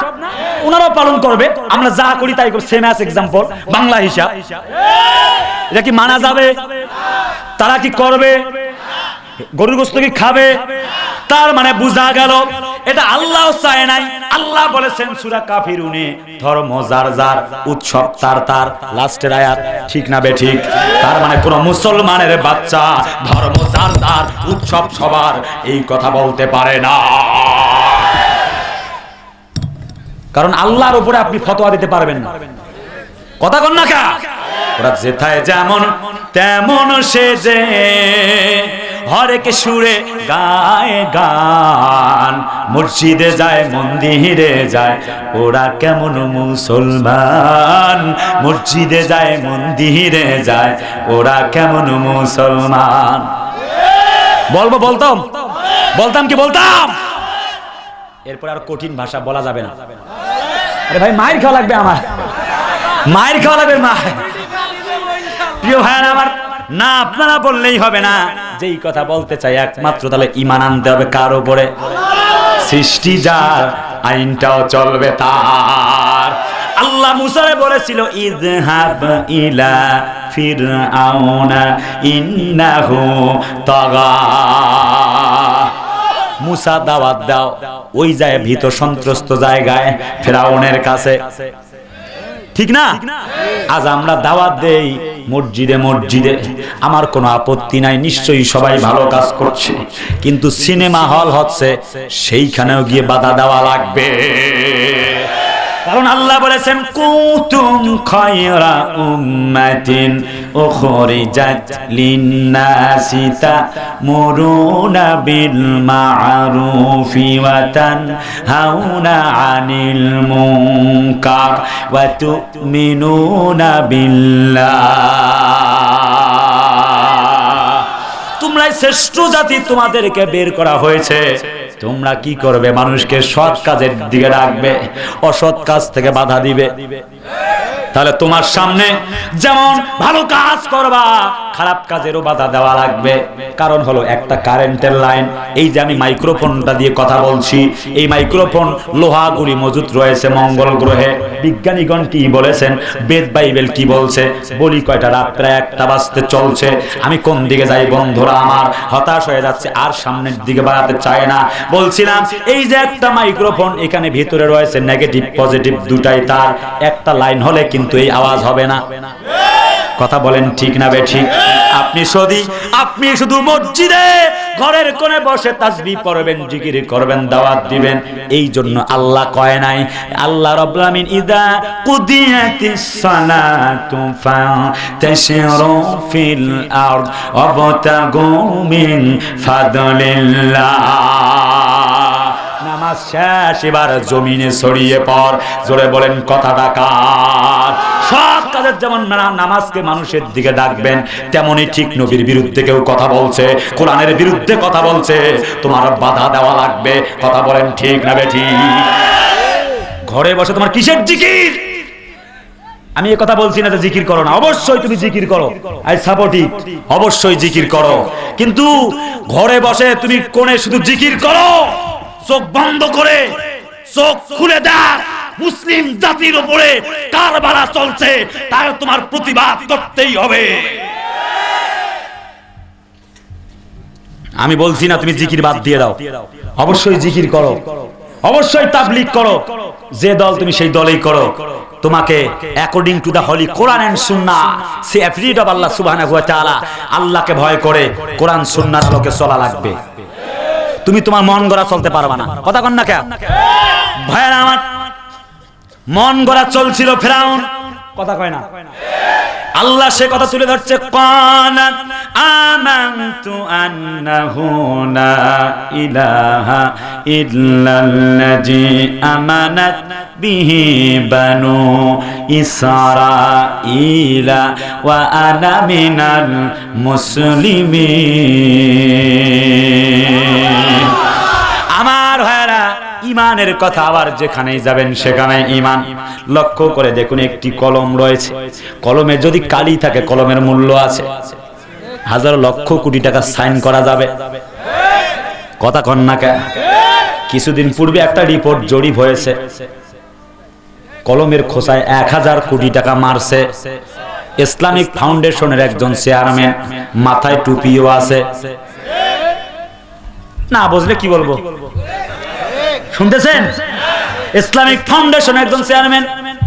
ওনারাও পালন করবে, আমরা যা করি তাই করি। সেম অ্যাজ এক্সাম্পল, বাংলা হিসাব। এটা কি মানা যাবে? তারা কি করবে? গরুর গোশত কি খাবে? তার মানে বোঝা গেল এটা আল্লাহ চায় নাই। আল্লাহ বলেছেন সূরা কাফিরুনে, ধর্ম যার যার, উৎসব তার তার। লাস্টের আয়াত, ঠিক না বেঠিক? তার মানে কোন মুসলমানের বাচ্চা ধর্ম যার যার, উৎসব সবার, এই কথা বলতে পারে না। কারণ আল্লাহর উপরে আপনি ফতোয়া দিতে পারবেন না। কথা কন না কা? ওরা যেথায় যেমন তেমন সেজে, হরেক সুরে গায় গান, মসজিদে যায় মন্দিরে যায়, ওরা কেমন মুসলমান? মসজিদে যায় মন্দিরে যায়, ওরা কেমন মুসলমান? বলতাম কি বলতাম? এরপর আর কঠিন ভাষা বলা যাবে না। আরে ভাই, মায়ের খাওয়া লাগবে, আমার মায়ের খাওয়া লাগবে। প্রিয় ভাইরা আমার, না আপনারা বললেই হবে না। যেই কথা বলতে চাই একমাত্র, তাহলে ঈমান আনতে হবে কার উপরে? সৃষ্টি যার, আইনটাও চলবে তার। আল্লাহ মুসারে বলেছিল ইযহাব ইলা ফিরআউনা ইন্নাহু তাগা। মুসা দাওয়াত দাও ওই যায় ভীত সন্ত্রস্ত জায়গায় ফিরআউনের কাছে, ঠিক না? আজ আমরা দাওয়াত দেই মসজিদে মসজিদে, আমার কোনো আপত্তি নাই, নিশ্চয়ই সবাই ভালো কাজ করছে, কিন্তু সিনেমা হল হচ্ছে সেইখানেও গিয়ে বাধা দেওয়া লাগবে। কারণ আল্লাহ বলেছেন কুনতুম খায়রা উম্মাতিন উখরিজাত লিন-নাসি তা'মুরুনা বিল মা'রুফি ওয়া তানহাউনা আনিল মুনকার ওয়া তু'মিনুনা বিল্লাহ। তোমরাই শ্রেষ্ঠ জাতি, তোমাদেরকে বের করা হয়েছে, তোমরা কি করবে? মানুষকে সৎ কাজের দিকে ডাকবে, অসৎ কাজ থেকে বাধা দিবে। তাহলে তোমার সামনে যেমন ভালো কাজ করবা, খারাপ কাজেরও বাধা দেওয়া লাগবে। কারণ হলো একটা কারেন্টের লাইন, এই যে আমি মাইক্রোফোনটা দিয়ে কথা বলছি, এই মাইক্রোফোন লোহাগুলি মজুত রয়েছে মঙ্গল গ্রহে। বিজ্ঞানীগণ কি বলেছেন, বেদ বাইবেল কি বলছে, বলি কয়টা রাত প্রায় 1টা বাজতে চলছে, আমি কোন দিকে যাই বন্ধুরা আমার? হতাশ হয়ে যাচ্ছে, আর সামনের দিকে বাড়াতে চায় না। বলছিলাম এই যে একটা মাইক্রোফোন, এখানে ভিতরে রয়েছে নেগেটিভ পজিটিভ দুটাই তার, একটা লাইন হলে কিন্তু এই আওয়াজ হবে না। কথা বলেন ঠিক না বেঠিক? আপনি শুধু মসজিদে ঘরের কোণে বসে তাসবিহ পড়বেন, জিকির করবেন, দাওয়াত দিবেন, এই জন্য আল্লাহ কয় নাই? আল্লাহ রাব্বুল আলামিন ইযা কুদিয়াতিস সালাতু ফান্তাশিরু ফিল আরদ ওয়াবতাগু মিন ফাদলিল্লাহ। নামাজ শেষ, এবার জমিনে ছড়িয়ে পড়। জোরে বলেন কথাটা কার? সব কাজের যেমন নামাজকে মানুষের দিকে ডাকবেন, তেমনি ঠিক নবীর বিরুদ্ধে কেউ কথা বলছে, কোরআনের বিরুদ্ধে কথা বলছে, তোমার বাধা দেওয়া লাগবে। কথা বলেন ঠিক না বেঠিক? ঘরে বসে তোমার কিসের জিকির? আমি এই কথা বলছি না যে জিকির করো না, অবশ্যই তুমি জিকির করো, আই সাপোর্টিভ, অবশ্যই জিকির করো, কিন্তু ঘরে বসে তুমি কোণে শুধু জিকির করো, চোখ বন্ধ করে, চোখ খুলে দেখ মুসলিম জাতির উপরে কারবালা চলছে, তাই তোমার প্রতিবাদ করতেই হবে। আমি বলছি না তুমি জিকির বাদ দিয়ে দাও, অবশ্যই জিকির করো, অবশ্যই তাবলীগ করো, যে দল তুমি সেই দলেই করো। তোমাকে according to the holy Quran and Sunnah, সে অ্যাফ্রিড অফ আল্লাহ সুবহানাহু ওয়া তাআলা, আল্লাহকে ভয় করে কোরআন সুন্নাহর আলোকে চলা লাগবে। তুমি তোমার মন গড়া চলতে পারবা না। কথা কন না কেন ভাইরা আমার? মন গড়া চলছিল ফিরআউন, কথা কয় না? আল্লাহ সে কথা তুলে ধরছে, কানা আমানতু আন্নাহু লা ইলাহা ইল্লাল্লাযী আমানাত বিহি বানু ইসরাঈলা ওয়া আনা মিনাল মুসলিমিন। আমার ভাইরা, ইমানের কথা আবার যেখানেই যাবেন সেখানে ইমান। লক্ষ্য করে দেখুন, একটি কলম রয়েছে, কলমে যদি কালি থাকে কলমের মূল্য আছে, হাজার লক্ষ কোটি টাকা সাইন করা যাবে। কথা কন না কেন? কিছুদিন পূর্বে একটা রিপোর্ট জরিপ হয়েছে, কলমের খোসায় 1000 কোটি টাকা মারছে ইসলামিক ফাউন্ডেশনের একজন চেয়ারম্যান, মাথায় টুপিও আছে। না বুঝলে কি বলবো, শুনতেছেন? ইসলামিক ফাউন্ডেশন একজন চেয়ারম্যান,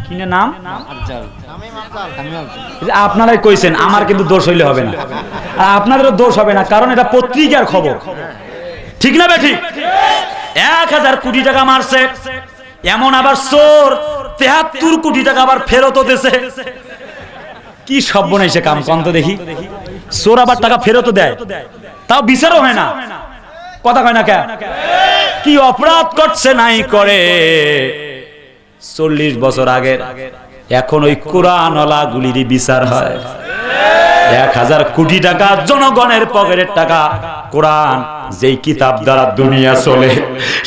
কি নাম? আপনারাই কইছেন, আমার কিন্তু দোষ হইলে হবে না, আপনাদেরও দোষ হবে না, কারণ এটা পত্রিকার খবর, ঠিক না বেঠিক? 1000 কোটি টাকা মারছে, এমন আবার চোর 73 কোটি টাকা আবার ফেরত দিয়েছে। কি সর্বনাশে কাম কোন তো দেখি, চোর আবার টাকা ফেরত দেয়, তাও বিচারও হয় না। কথা কয় না কেন? কি অপরাধ করছে নাই করে 40 বছর আগের, এখন ওই কোরআনওয়ালা গুলিরই বিচার হয়। 1000 কোটি টাকা জনগণের পকেটের টাকা, কোরআন যেই কিতাব দ্বারা দুনিয়া চলে,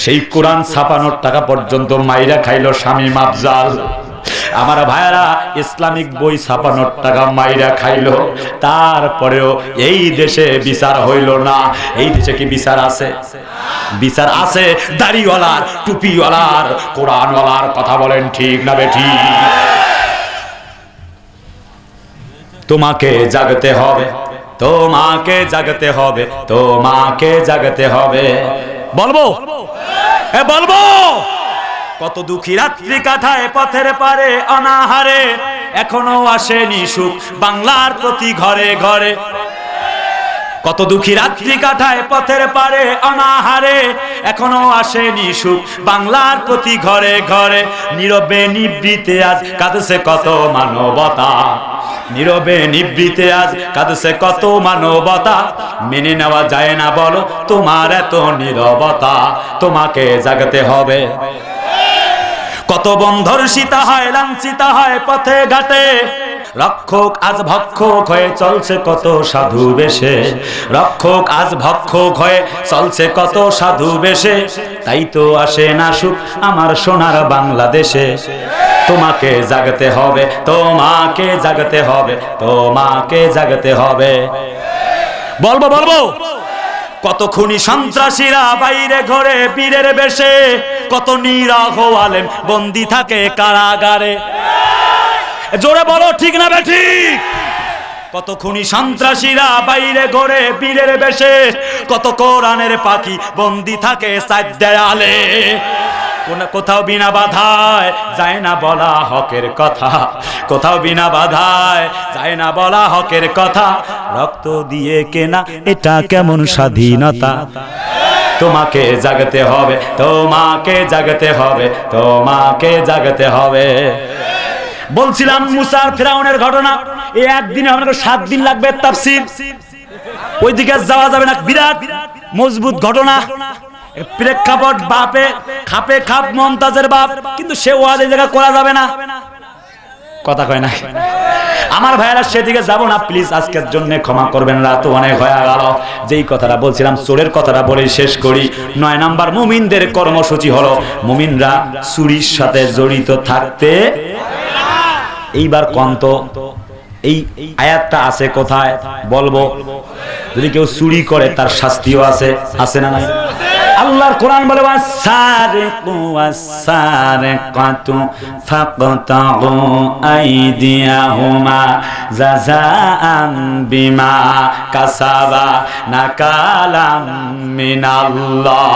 সেই কোরআন ছাপানোর টাকা পর্যন্ত মাইরা খাইলো শামীম আফজাল। আমার ভাইরা, ইসলামিক বই ছাপানোর টাকা মাইরা খাইলো, তারপরেও এই দেশে বিচার হইল না। এই দেশে কি বিচার আছে? বিচার আছে দাড়িওয়ালার, টুপিওয়ালার, কোরআনওয়ালার। কথা বলেন ঠিক না বেঠিক? তোমাকে জাগতে হবে, তোমাকে জাগতে হবে, তোমাকে জাগতে হবে। বলবো বলবো, কত দুঃখী রাত্রি কাটায় পথের পারে অনাহারে, এখনো আসেনি সুখ বাংলার প্রতি ঘরে ঘরে। কত দুঃখী রাত্রি কাটায় পথের পারে অনাহারে, এখনো আসেনি সুখ বাংলার প্রতি ঘরে ঘরে। নীরবে নিভৃতে আজ কাঁদছে কত মানবতা, নীরবে নিভৃতে আজ কাঁদছে কত মানবতা। মেনে নেওয়া যায় না বলো তোমার এত নীরবতা, তোমাকে জাগতে হবে। কত বন্ধর্ষিতা হয়, লাঞ্ছিতা হয় পথে ঘাটে, রক্ষক আজ ভক্ষক হয়ে চলছে কত সাধু বেশে, রক্ষক আজ ভক্ষক হয়ে চলছে কত সাধু বেশে। তাই তো আসে না সুখ আমার সোনার বাংলাদেশে, তোমাকে জাগতে হবে, তোমাকে জাগতে হবে, তোমাকে জাগতে হবে। বলবো বলবো, কত খুনি সন্ত্রাসীরা বাইরে ঘরে বীরের বেশে, কত নিরীহ আলেম বন্দী থাকে কারাগারে। জোরে বলো ঠিক না বেঠিক? কত খুনি সন্ত্রাসীরা বাইরে ঘরে বীরের বেশে, কত কোরআনের পাখি বন্দী থাকে চার দেয়ালে। কোথাও বিনা বাধায় যায় না বলা হকের কথা, কোথাও বিনা বাধায় যায় না বলা হকের কথা। রক্ত দিয়ে কেনা এটা কেমন স্বাধীনতা, তোমাকে জাগতে হবে, তোমাকে জাগতে হবে, তোমাকে জাগতে হবে। বলছিলাম মুসা আর ফিরাউনের ঘটনা, এই একদিনে আমাকে 7 দিন লাগবে তাফসীর, ওইদিকে যাওয়া যাবে না। বিরাট মজবুত ঘটনা, প্রেক্ষাপট বাপে খাপে খাপ মমতাজের বাপ, কিন্তু সে ওয়াজ এই জায়গা করা যাবে না। কথা কয় না আমার ভাইয়েরা, সেদিকে যাব না প্লিজ, আজকের জন্য ক্ষমা করবেন, রাত অনেক হয়ে গেল। যেই কথাটা বলছিলাম চোরের কথাটা বলে শেষ করি। 9 নাম্বার মুমিনদের কর্মসূচি হলো মুমিনরা চুরির সাথে জড়িত থাকতে। এইবার কন্ত এই আয়াতটা আছে কোথায় বলবো? যদি কেউ চুরি করে তার শাস্তিও আছে, আছে না নাই? আল্লাহর কোরআন বলে ওয়াসারিকু ওয়াসারিকাতু ফাকতাউ আইদিয়াহুমা জাযাআন বিমা কাসাবা নাকালাম মিনাল্লাহ,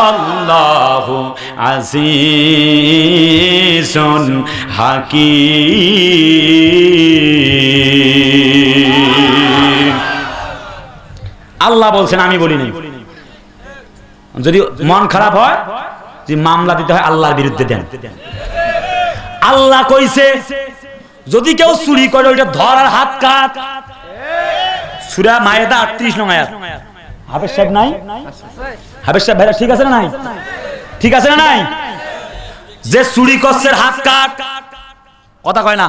আল্লাহু আজিজুন হাকীম। আল্লাহ বলছেন, আমি বলি নাই। যদি মন খারাপ হয় যে মামলা দিতে হয় আল্লাহর বিরুদ্ধে দেন। আল্লাহ কইছে যদি কেউ চুরি করে ওইটা ধর আর হাত কাট। সূরা মায়েদা 38 নং আয়াত। হাফেজ সাহেব নাই? হাফেজ সাহেব ভাইরা ঠিক আছে না নাই? ঠিক আছে না নাই? যে চুরি করছে হাত কাট। কথা কয় না?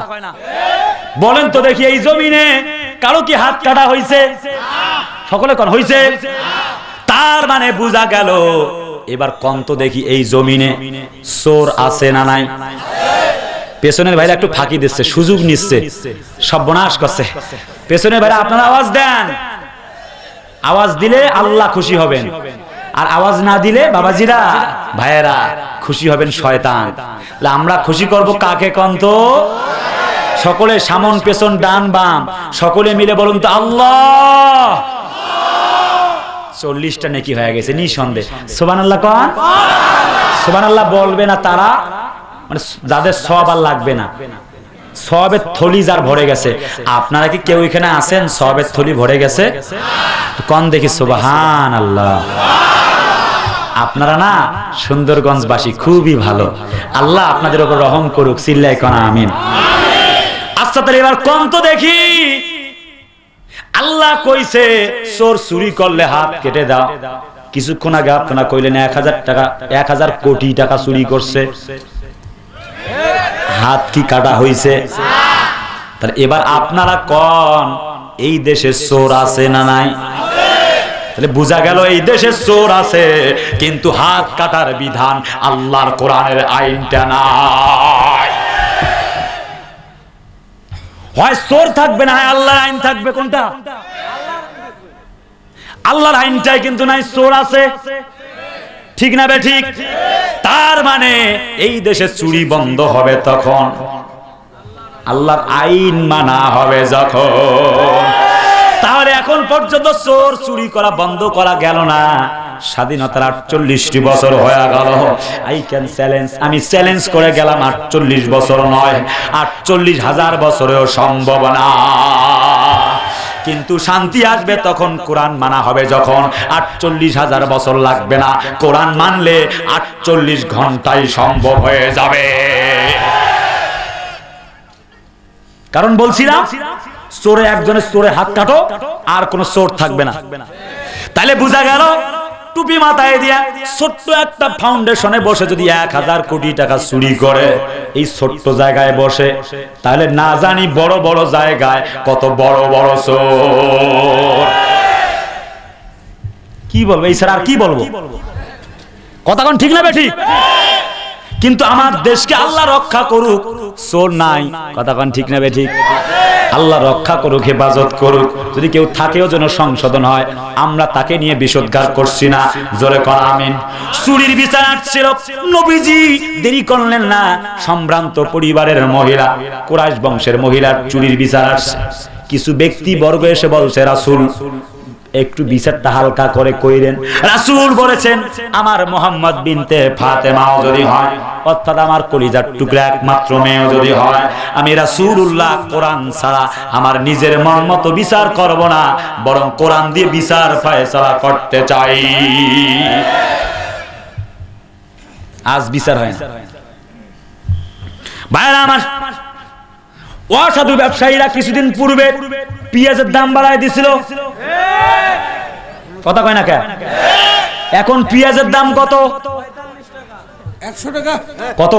বলেন তো দেখি এই জমিনে কারো কি হাত কাটা হইছে? সকলে কোন হইছে? তার মানে বোঝা গেল। এবার কোন তো দেখি এই জমিনে চোর আছে না নাই? পেছনের ভাইরা একটু ফাঁকি দিচ্ছে, সুযোগ নিচ্ছে, সর্বনাশ করছে। পেছনের ভাইরা আপনারা আওয়াজ দেন, আওয়াজ দিলে আল্লাহ খুশি হবেন, আর আওয়াজ না দিলে বাবাজিরা ভাইয়েরা খুশি হবেন শয়তান। আমরা খুশি করব কাকে কোন তো? সকলে সামন পেছন ডান বাম সকলে মিলে বলুন তো আল্লাহ। 40টা নেকি হয়ে গেছে নিঃসন্দেহ। সুবহানাল্লাহ কোন? সুবহানাল্লাহ বলবে না তারা, মানে যাদের সওয়াব আর লাগবে না, সওয়াবের থলি যার ভরে গেছে। আপনারা কি কেউ এখানে আছেন সওয়াবের থলি ভরে গেছে? কোন দেখি সুবহানাল্লাহ। আপনারা না সুন্দরগঞ্জবাসী খুবই ভালো, আল্লাহ আপনাদের উপর রহম করুক, চিল্লাই কোন আমিন। আচ্ছা তাহলে এবার কোন তো দেখি, আল্লাহ কইছে চোর চুরি করলে হাত কেটে দাও। কিছুক্ষণ আগে আপনারা কইলেন 1000 টাকা 1000 কোটি টাকা চুরি করছে, হাত কি কাটা হইছে? তাহলে এবার আপনারা কোন এই দেশে চোর আছে না নাই? তাহলে বোঝা গেল এই দেশে চোর আছে, কিন্তু হাত কাটার বিধান আল্লাহর কোরআনের আইনটা নাই। হয় চোর থাকবে না হয় আল্লাহর আইন থাকবে। কোনটা? আল্লাহর আইনটাই কিন্তু নাই, চোর আছে, ঠিক না বে ঠিক? তার মানে এই দেশে চুরি বন্ধ হবে তখন, আল্লাহর আইন মানা হবে যখন। তাহলে এখন পর্যন্ত চোর চুরি করা বন্ধ করা গেল না, স্বাধীনতার 48টি বছর হয়ে গেল। আই ক্যান চ্যালেঞ্জ, আমি চ্যালেঞ্জ করে গেলাম 48 বছর নয়, 48,000 বছরেও সম্ভব না। কিন্তু শান্তি আসবে তখন, কোরআন মানা হবে যখন। 48,000 বছর লাগবে না, কোরআন মানলে 48 ঘন্টায় সম্ভব হয়ে যাবে। কারণ বলছিলাম চোরে একজনের চোরে হাত কাটো, আর কোন চোর থাকবে না। তাহলে বোঝা গেল টুপি মাথায় দিয়া ছোট্ট একটা ফাউন্ডেশনে বসে যদি 1000 কোটি টাকা চুরি করে এই ছোট্ট জায়গায় বসে, তাহলে না জানি বড় বড় জায়গায় কত বড় বড় চোর। কি বলবো এই স্যার, আর কি বলবো? কথা কোন ঠিক না বে ঠিক? কিন্তু আমার দেশকে আল্লাহ রক্ষা করুক, চোর নাই। কথা কোন ঠিক না বে ঠিক? আল্লাহ রক্ষা করুক, হেফাজত করুক। যদি কেউ থাকেও যেন সংশোধন হয়। আমরা তাকে নিয়ে বিষোদ্গার করছি না, জোরে কর আমিন। চুরির বিচার আসছিল, নবীজি দেরি করলেন না। সম্ভ্রান্ত পরিবারের মহিলা, কুরাইশ বংশের মহিলার চুরির বিচার আসছে। কিছু ব্যক্তি বর্গ এসে বলছে, রাসূল একটু বিচারটা হালকা করে কইরেন। রাসূল বলেছেন, আমার মুহাম্মদ বিনতে ফাতেমাও যদি হয়, অর্থাৎ আমার কলিজার টুকরা একমাত্র মেয়েও যদি হয়, আমি রাসূলুল্লাহ কোরআন ছাড়া আমার নিজের মন মতো বিচার করব না, বরং কোরআন দিয়ে বিচার ফয়সালা করতে চাই। আজ বিচার হয় না ভাইরা আমার। অসাধু ব্যবসায়ীরা কিছুদিন পূর্বে পেঁয়াজের দাম বাড়ায় দিছিল, কথা কয় না কে? এখন পেঁয়াজের দাম কত? 100 টাকা। কত?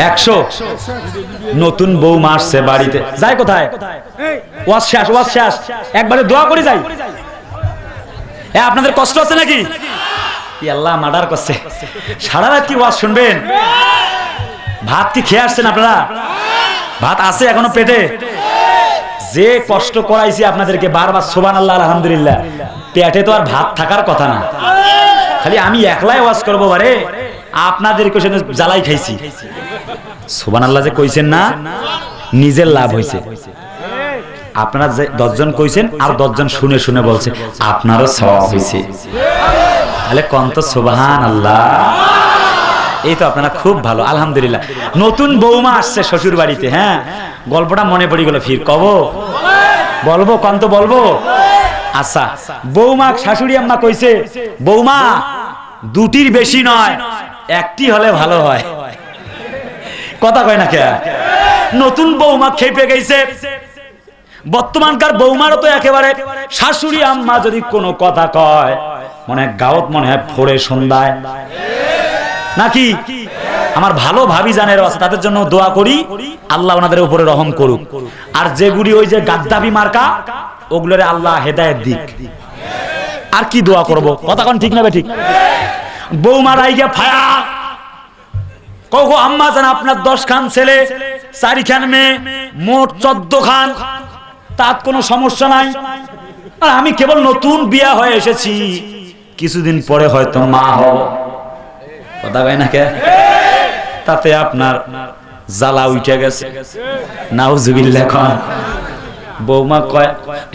100। নতুন বউ আসছে বাড়িতে, যায় কোথায়? ওয়াজ শেষ, ওয়াজ শেষ, একবারে দোয়া করে যাই। আপনাদের কষ্ট আছে নাকি? আল্লাহ মার্ডার করছে, সারা রাত কি ওয়াজ শুনবেন? ভাত কি খেয়ে আসছেন আপনারা? ভাত আছে এখনো পেটে? যে কষ্ট করাইছি আপনাদেরকে বারবার সুবহানাল্লাহ আলহামদুলিল্লাহ, পেটে তো আর ভাত থাকার কথা না। খালি আমি একলাই ওয়াজ করবো, বারে আপনাদেরকে সেদিন জ্বালাই খাইছি। সুবহানাল্লাহ যে কইছেন না, নিজের লাভ হয়েছে। আপনারা যে 10 জন কইছেন আর 10 জন শুনে শুনে বলছে, আপনারও সওয়াব হয়েছে। তাহলে কোন তো সুবহানাল্লাহ। এই তো আপনারা খুব ভালো, আলহামদুলিল্লাহ। নতুন বৌমা আসছে শ্বশুর বাড়িতে, হ্যাঁ গল্পটা মনে পড়ে গেল, ফির কব বলবো, কোন তো বলবো। আচ্ছা, বৌমা শাশুড়ি আম্মা কইছে, বৌমা দুটির বেশি নয়, একটি হলে ভালো হয়। কথা কয় না কে? নতুন বৌমা খেপে গেছে। বর্তমানকার বৌমারও তো একেবারে শাশুড়ি আম্মা যদি কোনো কথা কয়, মনে হয় গাওত, মনে হয় ফোড়ে সন্ধ্যায় নাকি। আমার ভালো ভাবি জানেরও আছে, তাদের জন্য দোয়া করি, আল্লাহ ওনাদের উপরে রহম করুক। আর যেগুলি ওই যে গাদ্দাবি মার্কা, ওগুলোরে আল্লাহ হেদায়েত দিক। আর কি দোয়া করব? কথা কোন ঠিক না বে ঠিক? বৌমা রাইগা ফায়া কও, আম্মা জান আপনার 10 খান ছেলে, 4 খান মেয়ে, মোট 14 খান, তার কোনো সমস্যা নাই। আর আমি কেবল নতুন বিয়া হয়ে এসেছি, কিছুদিন পরে হয়তো মা হব। কথা কয় না কে? তাতে আপনার জ্বালা উঠে গেছে, নাউজুবিল্লাহ। বৌমা কয়,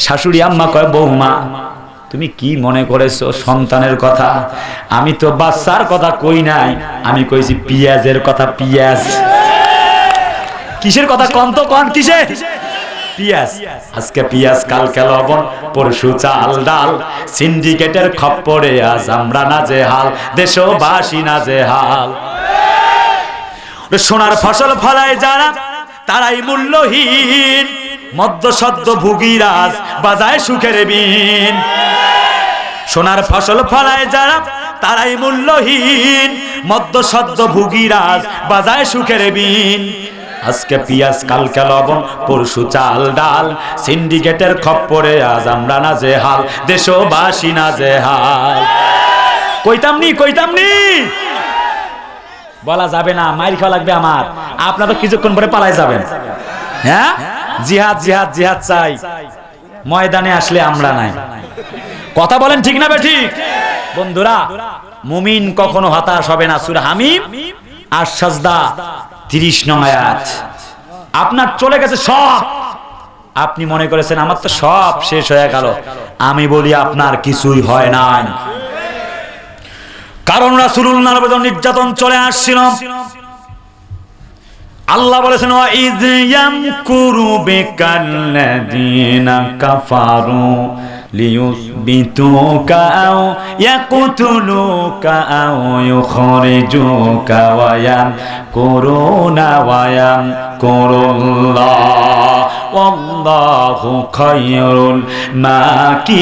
শাশুড়ি আম্মা কয়, বৌমা তুমি কি মনে করেছো সন্তানের কথা? আমি তো বাচ্চার কথা কই নাই, আমি কইছি পেঁয়াজের কথা। পেঁয়াজ কিসের কথা? কোন তো কোন, কিসের? পেঁয়াজ। আজকে পেঁয়াজ, কালকে লবণ, পরশু চাল ডাল, সিন্ডিকেটের খপ্পরে আজ আমরা নাজেহাল, দেশবাসী নাজেহাল। সোনার ফসল ফলায় যারা, তারাই মূল্যহীন, মদ্য সদ্য ভুগিরাজ বাজায় সুখের বিন। সোনার ফসল ফলায় যারা, তারাই মূল্যহীন, মদ্য সদ্য ভুগিরাজ বাজায় সুখের বিন। আজকে পেঁয়াজ, কালকে লবণ, পরশু চাল ডাল, সিন্ডিকেটের খপ্পরে আজ আমরা নাজেহাল, দেশবাসী নাজেহাল। কইতাম নি, কইতাম নি, বলা যাবে না, মাইর খাওয়া লাগবে আমার। আপনারা তো কিছুক্ষণ পরে পালাই যাবেন। হ্যাঁ, জিহাদ জিহাদ জিহাদ চাই, ময়দানে আসলে আমরা নাই। কথা বলেন ঠিক না বেঠিক? বন্ধুরা, মুমিন কখনো হতাশ হবে না। সূরা হামিম আর সাজদা 30 নং আয়াত। আপনার চলে গেছে সব, আপনি মনে করেছেন আমার তো সব শেষ হয়ে গেল। আমি বলি আপনার কিছুই হয় নাই। কারণ রাসূলুল্লাহর উপর নির্যাতন চলে আসছিল। আল্লাহ বলেছেন ওয়া ইয ইয়ামকুরু বিকাল্লাযীনা কাফারু লিয়ুসবিতুকা আও ইয়াকতুলুকা আও ইউখরিজুকা ওয়া ইয়ামকুরুনা ওয়া ইয়ামকুরুল্লাহ ওয়াল্লাহু খায়রুল মাকিরিন।